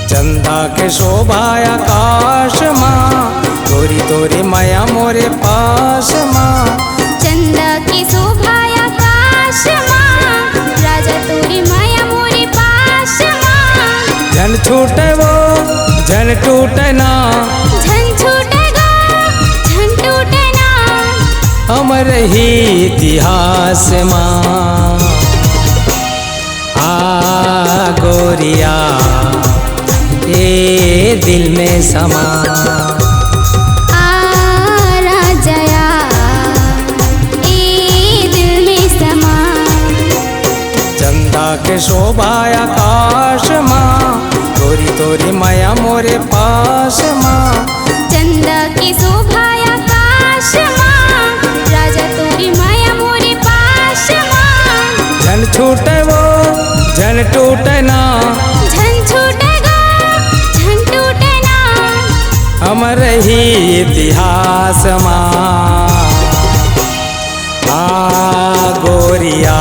चंदा के शोभा आकाश माँ, तोरी तोरी माया मोरे पास माँ। चंदा की शोभा आकाश माँ, राजा तोरी माया मोरे पास माँ। जन छूटे वो जन टूटे ना, झन छूटेगा झन टूटे ना। अमर ही इतिहास माँ। आ गोरिया ये दिल में समा, आ राजया ए दिल में समा। चंदा के शोभा आकाश माँ, तोरी तोरी माया मोरे पास माँ। चंदा की शोभा आकाश माँ, राजा तोरी माया मोरे पास माँ। जन छूटे वो जन टूटे ना, झन छूटेगा झन टूटे ना। अमर ही इतिहास माँ। आ गोरिया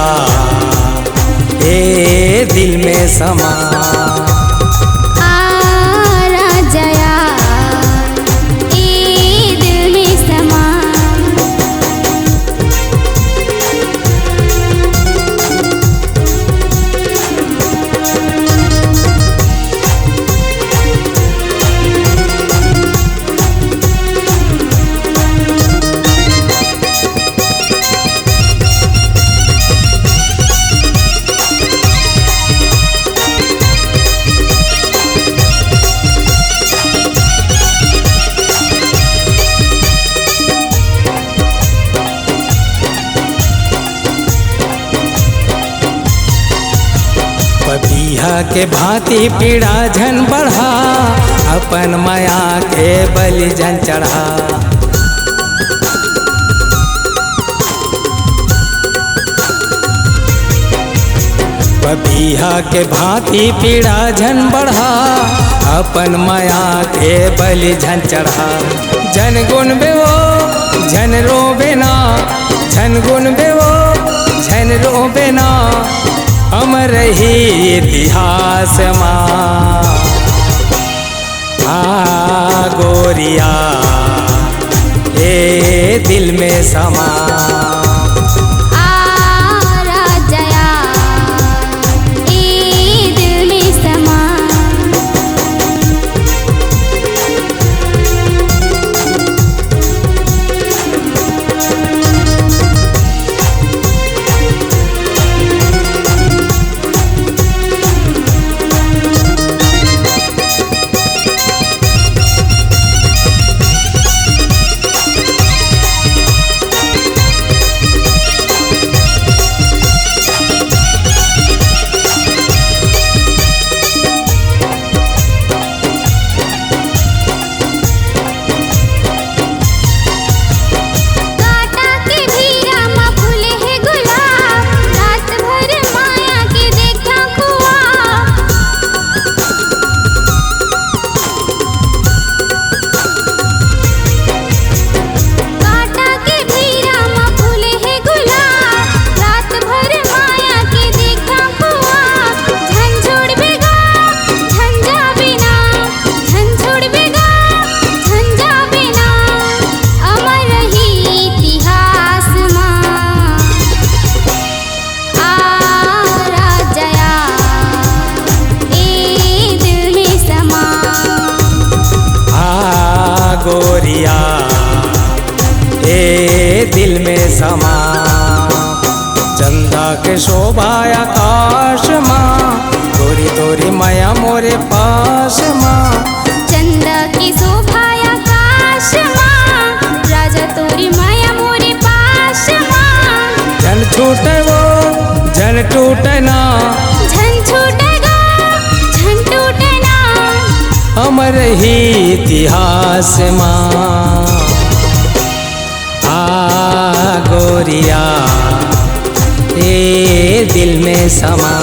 ए दिल में समा। आ राजया ए दिल में समा। पपीहा के भांति पीड़ा झन बढ़ा, अपन माया के बलि झन चढ़ा। पपीहा के भांति पीड़ा झन बढ़ा, अपन माया के बलि झन चढ़ा। जन गुण बेवो झन रोबे ना, झन गुण बेवो झन रोबे ना। अमर ही इतिहास माँ। आ गोरिया ए दिल में समा। आ राजया ए दिल में समा। गोरिया ए दिल में समा। चंदा के शोभा आकाश माँ, तोरी तोरी माया मोरे पास माँ। चंदा की शोभा आकाश माँ, राजा तोरी माया मोरे पास माँ। जन छूटे वो जन टूटे ना, झन छूटेगा झन टूटे ना। अमर ही इतिहास माँ। गोरिया ए दिल में समा।